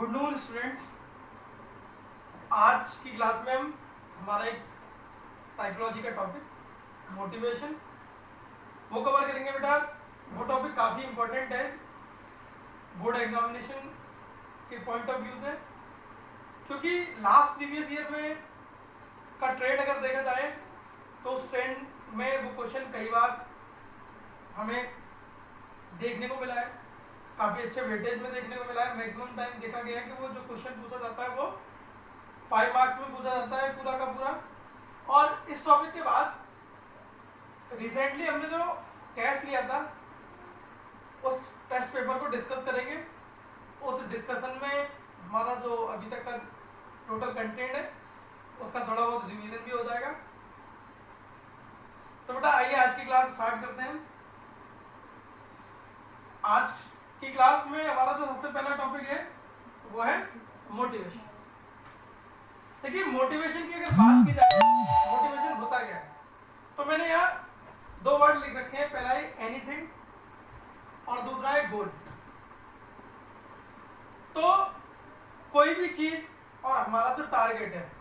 Good noon students. आज की class में हम हमारा एक साइकोलॉजी का टॉपिक मोटिवेशन वो कवर करेंगे। बेटा वो टॉपिक काफ़ी इम्पोर्टेंट है बोर्ड एग्जामिनेशन के पॉइंट ऑफ व्यू से, क्योंकि लास्ट प्रीवियस ईयर में का ट्रेंड अगर देखा जाए तो उस ट्रेंड में वो क्वेश्चन कई बार हमें देखने को मिला है, काफ़ी अच्छे वेटेज में देखने को मिला है। मैक्सिमम टाइम देखा गया है कि वो जो क्वेश्चन पूछा जाता है वो 5 मार्क्स में पूछा जाता है पूरा का पूरा। और इस टॉपिक के बाद रिसेंटली हमने जो टेस्ट लिया था उस टेस्ट पेपर को डिस्कस करेंगे। उस डिस्कशन में हमारा जो अभी तक का टोटल कंटेंट है उसका थोड़ा बहुत रिवीजन भी हो जाएगा। तो बेटा आइए आज की क्लास स्टार्ट करते हैं। आज की क्लास में हमारा जो सबसे पहला टॉपिक है वो है मोटिवेशन। देखिए मोटिवेशन की अगर बात की जाए मोटिवेशन होता क्या है, तो मैंने यहाँ 2 वर्ड लिख रखे हैं। पहला है एनीथिंग और दूसरा है गोल। तो कोई भी चीज और हमारा जो टारगेट है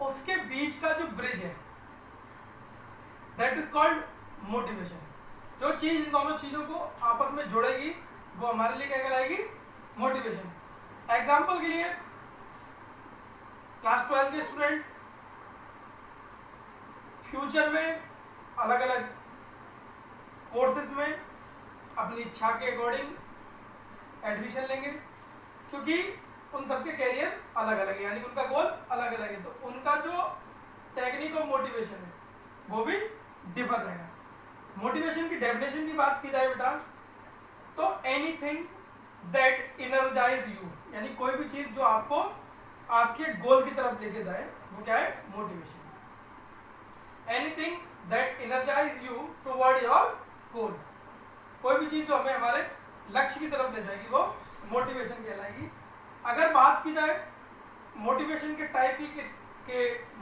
उसके बीच का जो ब्रिज है दैट इज कॉल्ड मोटिवेशन। जो चीज इन दोनों चीजों को आपस में जोड़ेगी वो हमारे लिए क्या कहलाएगी, मोटिवेशन। एग्जाम्पल के लिए क्लास 12 के स्टूडेंट फ्यूचर में अलग अलग कोर्सेज में अपनी इच्छा के अकॉर्डिंग एडमिशन लेंगे, क्योंकि उन सबके कैरियर अलग अलग है, यानी उनका गोल अलग अलग है। तो उनका जो टेक्निक ऑफ मोटिवेशन है वो भी डिफर रहेगा। मोटिवेशन की डेफिनेशन की बात की जाए बेटा तो एनीथिंग दैट इनर्जाइज यू, यानी कोई भी चीज जो आपको आपके गोल की तरफ लेके जाए वो क्या है, motivation. Anything that energise you toward your goal, कोई भी चीज जो हमें हमारे लक्ष्य की तरफ ले जाएगी वो मोटिवेशन कहलाएगी। अगर बात की जाए मोटिवेशन के टाइप की के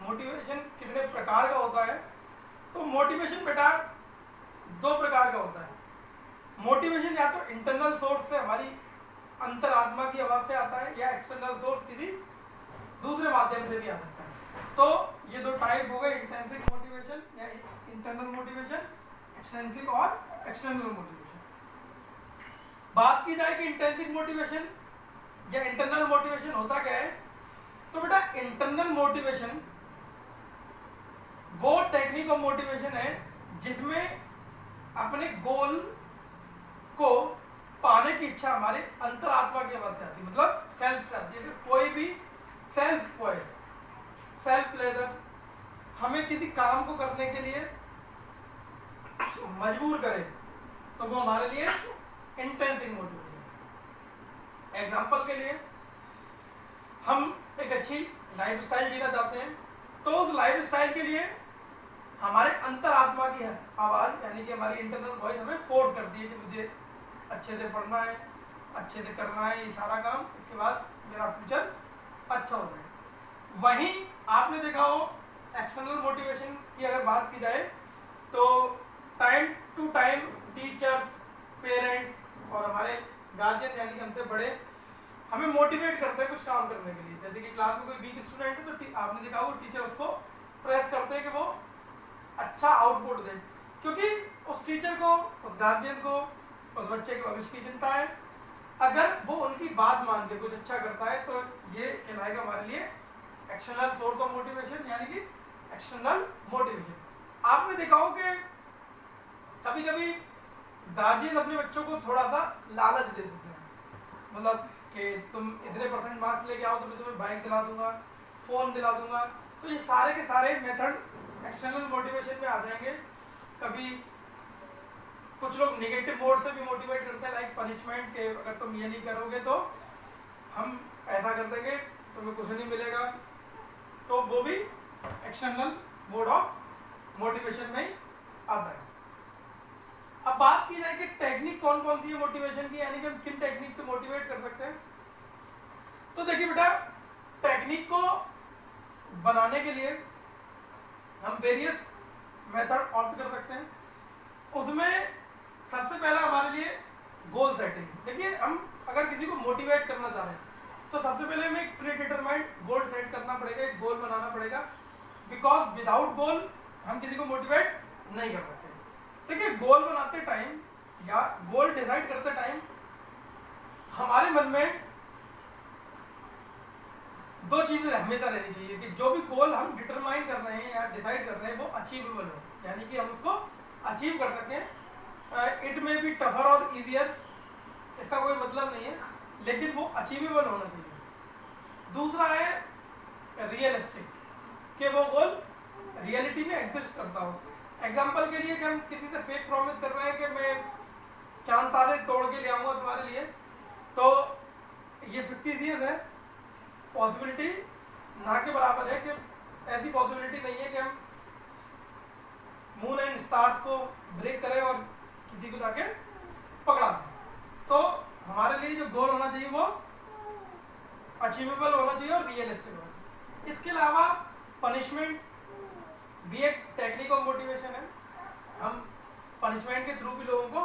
मोटिवेशन कितने प्रकार का होता है, तो मोटिवेशन बेटा 2 प्रकार का होता है। मोटिवेशन या तो इंटरनल सोर्स से हमारी अंतरात्मा की आवाज से आता है, या एक्सटर्नल सोर्स किसी दूसरे माध्यम से भी आ सकता है। तो ये 2 टाइप हो गए, इंट्रिंसिक मोटिवेशन या इंटरनल मोटिवेशन, एक्सट्रिंसिक और एक्सटर्नल मोटिवेशन। बात की जाए कि इंट्रिंसिक मोटिवेशन या इंटरनल मोटिवेशन होता क्या है, तो बेटा इंटरनल मोटिवेशन वो टेक्निक ऑफ मोटिवेशन है जिसमें अपने गोल को पाने की इच्छा हमारे अंतरात्मा की आवाज से आती है, मतलब सेल्फ से आती है। अगर कोई भी सेल्फ वॉइस, सेल्फ प्लेजर हमें किसी काम को करने के लिए मजबूर करे तो वो हमारे लिए इंटेंसिव मोटिवेशन है। एग्जांपल के लिए हम एक अच्छी लाइफस्टाइल जीना चाहते हैं, तो उस लाइफस्टाइल के लिए हमारे अंतरात्मा की आवाज़ यानी कि हमारी इंटरनल वॉइस हमें फोर्स करती है कि मुझे अच्छे से पढ़ना है, अच्छे से करना है ये सारा काम, इसके बाद मेरा फ्यूचर अच्छा हो जाए। वहीं आपने देखा हो एक्सटर्नल मोटिवेशन की अगर बात की जाए तो time to time teachers, parents और हमारे गार्जियन यानी कि हमसे बड़े हमें मोटिवेट करते हैं कुछ काम करने के लिए। जैसे कि क्लास में कोई वीक स्टूडेंट है तो आपने देखा हो टीचर उसको प्रेस करते हैं कि वो अच्छा आउटपुट दे, क्योंकि उस टीचर को, उस गार्जियन को उस बच्चे के भविष्य की चिंता है। अगर वो उनकी बात मान के कुछ अच्छा करता है तो ये कहलाएगा हमारे लिए एक्सटर्नल सोर्स ऑफ मोटिवेशन, यानी कि एक्सटर्नल मोटिवेशन। आपने देखा हो कि कभी कभी गार्जियन अपने बच्चों को थोड़ा सा लालच दे देते हैं, मतलब कि तुम इतने % मार्क्स लेके आओ तो मैं तुम्हें बाइक दिला दूंगा, फोन दिला दूंगा। तो ये सारे के सारे मेथड एक्सटर्नल मोटिवेशन में आ जाएंगे। कभी कुछ लोग नेगेटिव मोड से भी मोटिवेट करते हैं, लाइक पनिशमेंट के, अगर तुम ये नहीं करोगे तो हम ऐसा कर देंगे, तुम्हें कुछ नहीं मिलेगा। तो वो भी एक्सटर्नल मोड ऑफ मोटिवेशन में ही आता है। अब बात की जाए कि टेक्निक कौन कौन सी है मोटिवेशन की, यानी कि हम किन टेक्निक से मोटिवेट कर सकते हैं। तो देखिए बेटा टेक्निक को बनाने के लिए हम वेरियस मेथड ऑप्ट कर सकते हैं। उसमें सबसे पहला हमारे लिए गोल सेटिंग। देखिए हम अगर किसी को मोटिवेट करना चाह रहे हैं तो सबसे पहले हमें एक प्री डिटरमाइंड गोल सेट करना पड़ेगा, एक गोल बनाना पड़ेगा, बिकॉज विदाउट गोल हम किसी को मोटिवेट नहीं कर सकते। देखिए गोल बनाते टाइम या गोल डिसाइड करते टाइम हमारे मन में दो चीजें हमेशा रहनी चाहिए कि जो भी गोल हम डिटरमाइन कर रहे हैं या डिसाइड कर रहे हैं वो अचीवेबल हो, यानी कि हम उसको अचीव कर सकें। इट मे बी टफर और इजियर, इसका कोई मतलब नहीं है, लेकिन वो अचीवेबल होना चाहिए। दूसरा है रियलिस्टिक, कि वो गोल रियलिटी में एग्जिस्ट करता हो। एग्जाम्पल के लिए कि हम किसी से फेक प्रॉमिस कर रहे हैं कि मैं चांद तारे तोड़ के ले आऊंगा तुम्हारे लिए, तो ये 50 है, पॉसिबिलिटी ना के बराबर है कि ऐसी पॉसिबिलिटी नहीं है कि हम मून एंड स्टार्स को ब्रेक करें और किसी को जाके पकड़ा दें। तो हमारे लिए जो गोल होना चाहिए वो अचीवेबल होना चाहिए और रियलिस्टिक होना चाहिए। इसके अलावा पनिशमेंट भी एक टेक्निक ऑफ मोटिवेशन है, हम पनिशमेंट के थ्रू भी लोगों को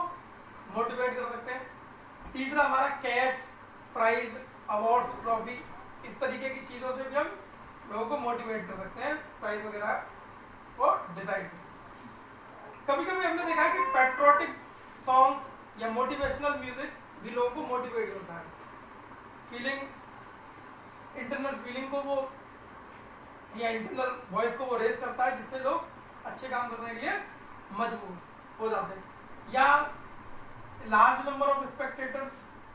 मोटिवेट कर सकते हैं। तीसरा हमारा कैश, प्राइज, अवार्ड्स, ट्रॉफी, इस तरीके की चीज़ों से भी हम लोगों को मोटिवेट कर सकते हैं, प्राइज वगैरह को डिसाइड। कभी कभी हमने देखा है कि पैट्रियोटिक सॉन्ग्स या मोटिवेशनल म्यूजिक भी लोगों को मोटिवेट करता है, फीलिंग, इंटरनल फीलिंग को वो या इंटरनल वॉइस को वो रेज करता है, जिससे लोग अच्छे काम करने के लिए मजबूर हो जाते हैं। या लार्ज नंबर ऑफ स्पेक्टेटर्स,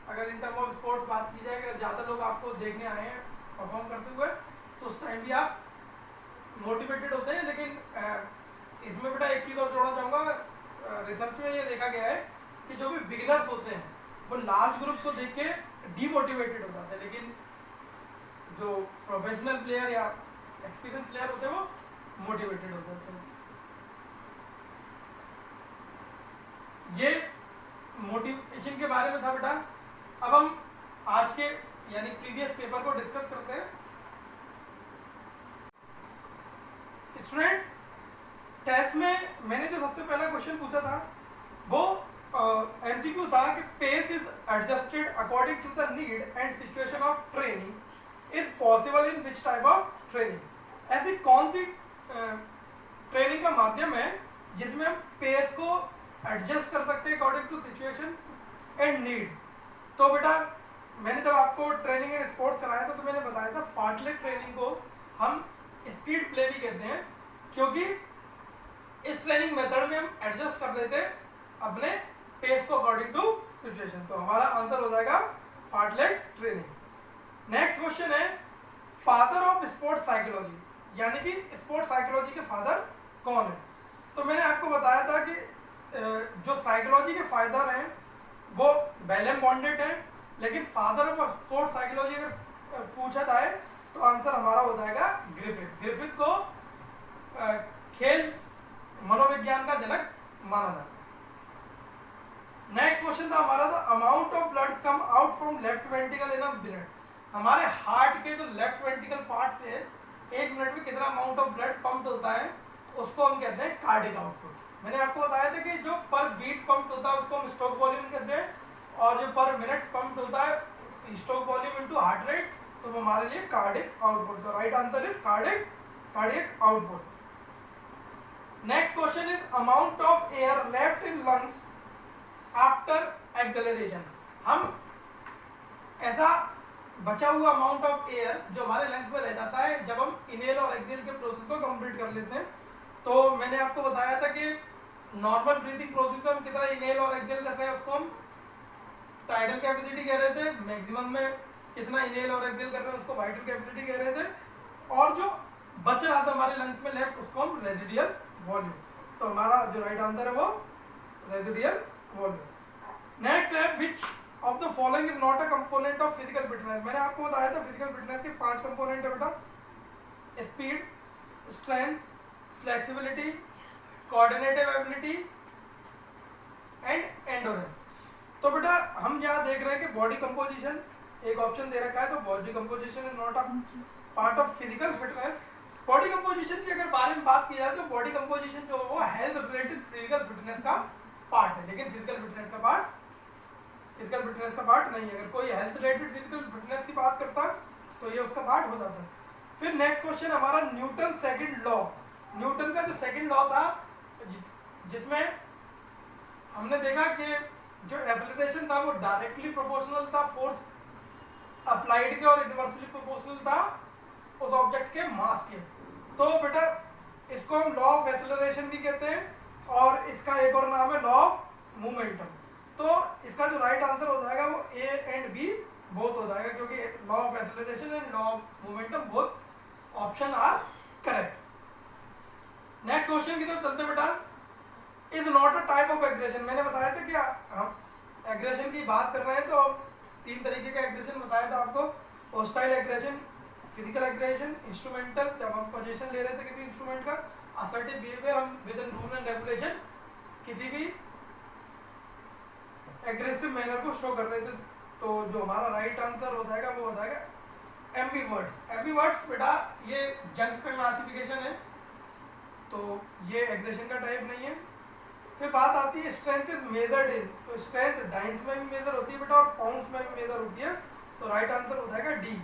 अगर इन टर्म ऑफ स्पोर्ट्स बात की जाए, अगर ज़्यादा लोग आपको देखने आए हैं परफॉर्म करते हुए, तो उस टाइम भी आप मोटिवेटेड होते हैं। लेकिन इसमें बेटा एक चीज़ और जोड़ना चाहूँगा, रिसर्च में ये देखा गया है कि जो भी बिगिनर्स होते हैं वो लार्ज ग्रुप को देख के डीमोटिवेटेड हो जाते हैं, लेकिन जो प्रोफेशनल प्लेयर या एक्सपीरियंस प्लेयर होते हैं वो मोटिवेटेड हो जाते हैं। ये मोटिवेशन के बारे में था बेटा। अब हम आज के यानी प्रीवियस पेपर को डिस्कस करते हैं। स्टूडेंट, टेस्ट में मैंने जो सबसे पहला क्वेश्चन पूछा था वो एमसीक्यू था कि pace is adjusted according to the need and situation of training is possible in which type of training. ऐसी कौन सी ट्रेनिंग का माध्यम है जिसमें हम पेस को एडजस्ट कर सकते हैं according to situation and need. तो बेटा मैंने जब आपको ट्रेनिंग एंड स्पोर्ट्स कराया था तो मैंने बताया था फार्टलेट ट्रेनिंग को हम स्पीड प्ले भी कहते हैं, क्योंकि इस ट्रेनिंग मेथड में हम एडजस्ट कर लेते हैं अपने पेस को अकॉर्डिंग टू सिचुएशन। तो हमारा आंसर हो जाएगा फार्टलेट ट्रेनिंग। नेक्स्ट क्वेश्चन है फादर ऑफ स्पोर्ट्स साइकोलॉजी, यानी कि स्पोर्ट्स साइकोलॉजी के फादर कौन है। तो मैंने आपको बताया था कि जो साइकोलॉजी के फादर हैं वो बेलेम बॉन्डेट हैं, लेकिन फादर ऑफ स्पोर्ट्स साइकोलॉजी अगर पूछा जाए तो आंसर हमारा हो जाएगा ग्रिफिथ। ग्रिफिथ को खेल मनोविज्ञान का जनक माना जाता है। नेक्स्ट क्वेश्चन था हमारा the amount of blood come out from left ventricle in a minute. हमारे हार्ट के जो लेफ्ट वेंट्रिकल पार्ट से 1 मिनट में कितना अमाउंट ऑफ ब्लड पंप होता है उसको हम कहते हैं कार्डिक आउटपुट। मैंने आपको बताया था कि जो पर बीट पंप होता है उसको हम स्ट्रोक वॉल्यूम कहते हैं, और जो पर मिनट पंप होता है stroke volume into heart rate, तो वो हमारे लिए cardiac output. The right answer is cardiac output. Next question is amount of air left in lungs after acceleration. हम ऐसा बचा हुआ अमाउंट ऑफ एयर जो हमारे लंग्स में रह जाता है जब हम इनहेल और एक्सहेल के प्रोसेस को कंप्लीट कर लेते हैं। तो मैंने आपको बताया था कि नॉर्मल ब्रीथिंग प्रोसेस में हम कितना इनहेल और एक्सहेल कर रहे हैं उसको हम टाइडल कैपेसिटी कह रहे थे, मैक्सिमम में कितना इनहेल और एक्सहेल कर रहे हैं उसको वाइटल कैपेसिटी कह रहे थे, और जो बच रहा था हमारे लंग्स में लेफ्ट उसको हम रेजिडियल वॉल्यूम। तो हमारा जो राइट आंसर है वो रेजिडियल वॉल्यूम। नेक्स्ट है which of the following is not a component of physical fitness. मैंने आपको बताया था फिजिकल फिटनेस के 5 कंपोनेंट है बेटा, speed, strength, flexibility, coordinative ability and endurance. तो बेटा हम यहाँ देख रहे हैं कि बॉडी कंपोजिशन एक ऑप्शन दे रखा है, तो body composition is not a part of physical fitness. Body composition की अगर बारे में बात की जाए तो बॉडी कंपोजिशन जो है वो हेल्थ रिलेटेड फिजिकल फिटनेस का पार्ट है, लेकिन फिजिकल फिटनेस का पार्ट फिजिकल फिटनेस का पार्ट नहीं है। अगर कोई हेल्थ रिलेटेड फिजिकल फिटनेस की बात करता तो ये उसका पार्ट हो जाता है। फिर नेक्स्ट क्वेश्चन हमारा न्यूटन सेकंड लॉ। न्यूटन का जो सेकंड लॉ था जिसमें हमने देखा कि जो एक्सेलरेशन था वो डायरेक्टली प्रोपोर्शनल था फोर्स अप्लाइड के और इनवर्सली प्रोपोर्शनल था उस ऑब्जेक्ट के मास के। तो बेटा इसको हम लॉ ऑफ एक्सेलरेशन भी कहते हैं और इसका एक और नाम है लॉ ऑफ मोमेंटम। तो इसका जो राइट आंसर हो जाएगा वो ए एंड बी बोथ हो जाएगा, क्योंकि law of acceleration and law of momentum both option are correct. Next question की तरफ चलते बेटा। Is not a type of aggression. मैंने बताया था कि हम एग्रेशन की बात कर रहे हैं तो 3 तरीके का एग्रेशन बताया था आपको। Hostile aggression, physical aggression, instrumental जब हम पोजीशन ले रहे थे किसी इंस्ट्रूमेंट का, असर्टिव बिहेवियर हम with in rule and regulation किसी भी एग्रेसिव मैनर को शो कर रहे थे। तो जो हमारा राइट आंसर हो जाएगा वो हो जाएगा एम्बीवर्ड्स। एम्बीवर्ड्स बेटा ये जंक्स पे क्लासिफिकेशन है, तो ये एग्रेशन का टाइप नहीं है। फिर बात आती है स्ट्रेंथ इज मेजर्ड इन, तो स्ट्रेंथ डाइंस में भी मेजर होती है बेटा और पाउंड्स में भी मेजर होती है। तो राइट आंसर हो जाएगा D,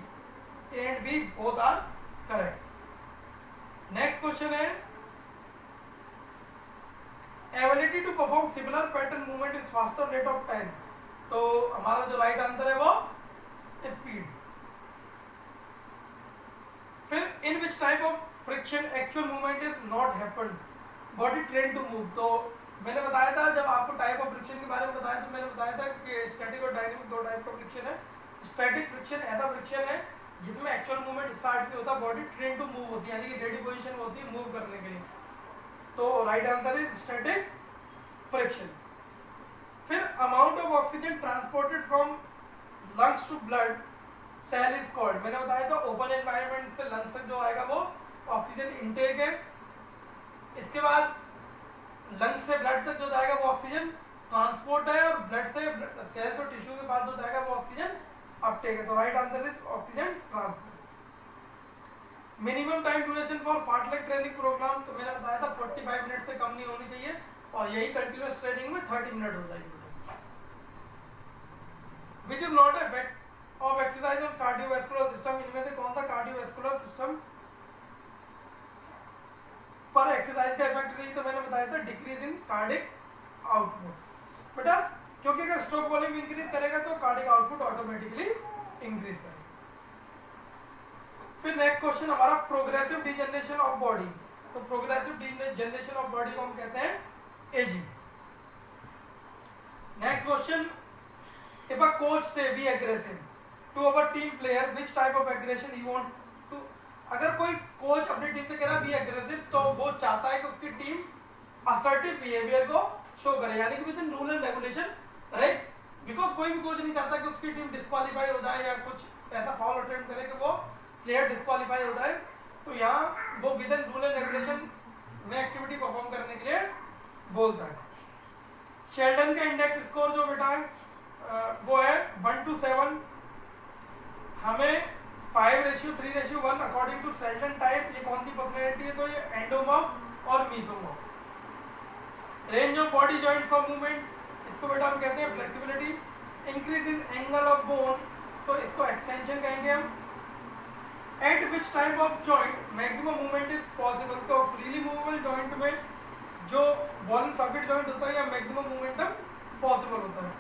A and B both are correct. Next question है ability to perform similar pattern movement is faster rate of time. तो हमारा जो राइट आंसर है वो स्पीड। फिर in which type of friction actual movement is not happened, body train to move. तो मैंने बताया था जब आपको टाइप ऑफ फ्रिक्शन के बारे में बताया तो मैंने बताया था कि स्टैटिक और डायनेमिक 2 टाइप का फ्रिक्शन है। स्टैटिक फ्रिक्शन ऐसा फ्रिक्शन है जिसमें एक्चुअल मूवमेंट स्टार्ट नहीं होता, बॉडी ट्रेन टू मूव होती है, यानी कि रेडी पोजीशन होती है मूव करने के लिए। तो right answer is static friction. फिर amount of oxygen transported from lungs to blood cell is called. मैंने बताया था ओपन एनवायरनमेंट से लंग्स तक जो आएगा वो ऑक्सीजन इनटेक है। इसके बाद लंग्स से ब्लड तक जो जाएगा वो ऑक्सीजन ट्रांसपोर्ट है और ब्लड से सेल्स और टिश्यू के बाद जो जाएगा वो ऑक्सीजन अपटेक है। तो right answer is oxygen transport. Minimum time duration for fartlek training program, तो मैंने बताया था 45 मिनट से कम नहीं होनी चाहिए और यही कंटिन्यूअस ट्रेनिंग में 30 मिनट हो जाएगी। Which is not effect of exercise on cardiovascular system. इनमें से कौन सा कार्डियोवैस्कुलर सिस्टम पर एक्सरसाइज का इफेक्ट नहीं? तो मैंने बताया था डिक्रीज इन कार्डिक आउटपुट। बेटा क्योंकि अगर स्ट्रोक वॉल्यूम इंक्रीज करेगा तो कार्डिक आउटपुट ऑटोमेटिकली इंक्रीज करेगा। फिर नेक्स्ट क्वेश्चन हमारा प्रोग्रेसिव डिजनरेशन ऑफ बॉडी। तो प्रोग्रेसिव डिजनरेशन ऑफ बॉडी को हम कहते हैं ageing. Next question, if a coach से be aggressive to our team player which type of aggression he want to. अगर कोई कोच अपनी टीम से कह रहा है बी एग्रेसिव, तो वो चाहता है कि उसकी टीम असर्टिव बिहेवियर को शो करे, यानी कि with in rule and regulation, right. Because कोई भी कोच नहीं चाहता कि उसकी टीम डिस्क्वालीफाई हो जाए या कुछ ऐसा फॉल अटेम्प्ट करे कि वो प्लेयर डिस्क्वालीफाई हो जाए। तो यहाँ वो with in rule and regulation में एक्टिविटी परफॉर्म करने के लिए बोलता है। शेल्डन का इंडेक्स स्कोर जो बेटा है वो है 1 to 7। हमें 5:3:1 अकॉर्डिंग टू शेल्डन टाइप। ये कौन सी पर्सनैलिटी है? तो ये एंडोमॉर्फ और mesomorph. Range of body joint for movement, इसको बेटा हम कहते हैं flexibility. Increase in angle of bone, तो इसको एक्सटेंशन कहेंगे हम। At which type of joint maximum movement is possible, तो फ्रीली मूवेबल जॉइंट में जो बॉल एंड सॉकेट जॉइंट होता है या मैक्सिमम मूवमेंटम पॉसिबल होता है।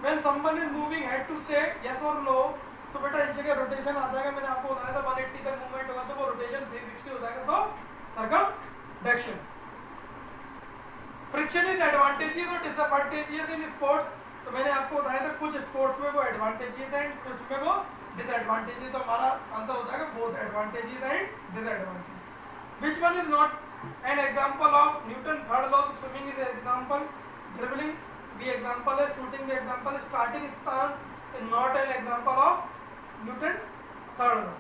When someone is moving had to say yes और नो, तो बेटा इस जगह रोटेशन आ जाएगा। मैंने आपको बताया था 180 तक मूवमेंट होगा तो वो रोटेशन 360 हो जाएगा, तो सर्कमडक्शन। फ्रिक्शन इज एडवांटेजियस और डिसएडवांटेजियस इन स्पोर्ट्स, तो मैंने आपको बताया था कुछ स्पोर्ट्स में वो एडवांटेजियस है एंड कुछ में वो डिसएडवांटेजेस। तो हमारा आंसर हो जाएगा both advantages and disadvantage. Which one is not an example of Newton third law? Swimming is example, dribbling भी एग्जांपल है, शूटिंग भी एग्जांपल है, starting stance is not an example of Newton third law.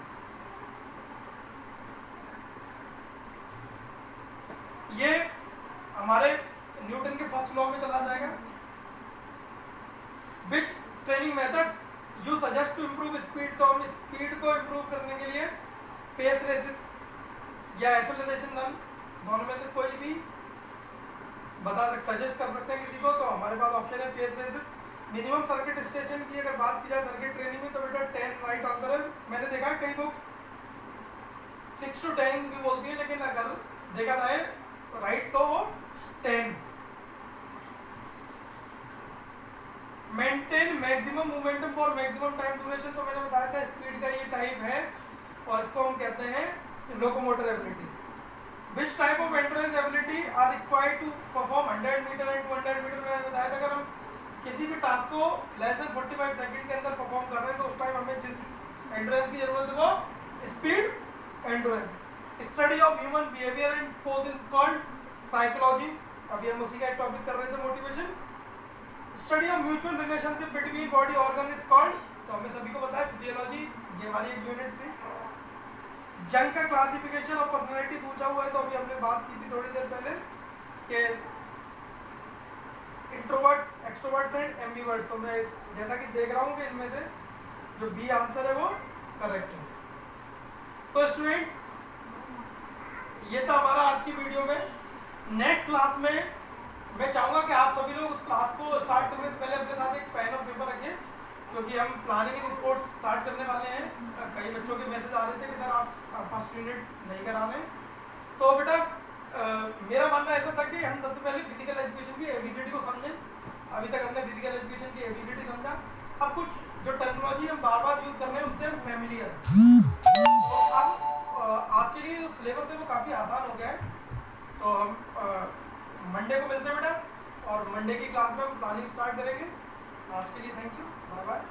ये हमारे Newton के first law में चला जाएगा। Which training methods you suggest to improve speed, तो हम स्पीड को इम्प्रूव करने के लिए पेस रेसिस या एक्सेलरेशन रन दोनों में से कोई भी सजेस्ट कर सकते हैं किसी को। तो हमारे पास ऑप्शन है pace races, minimum circuit station की अगर बात की जाए सर्किट ट्रेनिंग में तो बेटा 10 राइट आंसर है। मैंने देखा है कई लोग 6 to 10 भी बोलती है, लेकिन अगर देखा जाए राइट तो वो 10। Maintain maximum momentum for maximum time duration, तो मैंने बताया था स्पीड का ये टाइप है और इसको हम कहते हैं locomotor abilities. Which type of endurance ability are required to perform 100 metre and 200 metre. मैंने बताया था अगर हम किसी भी टास्क को लेस देन 45 सेकंड के अंदर परफॉर्म कर रहे हैं तो उस टाइम हमें जिस एंड्योरेंस की जरूरत है वो speed endurance. Study of human behaviour and pose is called psychology. अभी हम उसी का एक टॉपिक कर रहे थे motivation. Study of mutual relationship between body organ is called, तो हमें सभी को पता है फिजियोलॉजी, ये हमारी एक यूनिट थी। जंग का क्लासिफिकेशन ऑफ पर्सनालिटी पूछा हुआ है, तो अभी हमने बात की थी थोड़ी देर पहले कि इंट्रोवर्ट्स, एक्सट्रोवर्ट्स एंड एम्बिवर्ट्स। तो मैं जैसा कि देख रहा हूँ कि इनमें से जो बी आंसर है वो करेक्ट है। तो स्टूडेंट ये था हमारा आज की वीडियो में। नेक्स्ट क्लास में मैं चाहूँगा कि आप सभी लोग उस क्लास को स्टार्ट करने से पहले अपने साथ एक पेन और पेपर रखें, क्योंकि हम प्लानिंग इन स्पोर्ट्स स्टार्ट करने वाले हैं। कई बच्चों के मैसेज आ रहे थे कि सर आप फर्स्ट यूनिट नहीं करा रहे। तो बेटा मेरा मानना ऐसा था कि हम सबसे पहले फिजिकल एजुकेशन की एबीसीडी को समझें। अभी तक हमने फिजिकल एजुकेशन की एबीसीडी समझा, अब कुछ जो टेक्नोलॉजी हम बार बार यूज़ कर रहे हैं उससे हम फैमिलियर। तो अब आपके लिए जो सिलेबस है वो काफ़ी आसान हो गया है। तो हम मंडे को मिलते हैं बेटा, और मंडे की क्लास में हम प्लानिंग स्टार्ट करेंगे। आज के लिए थैंक यू, बाय बाय।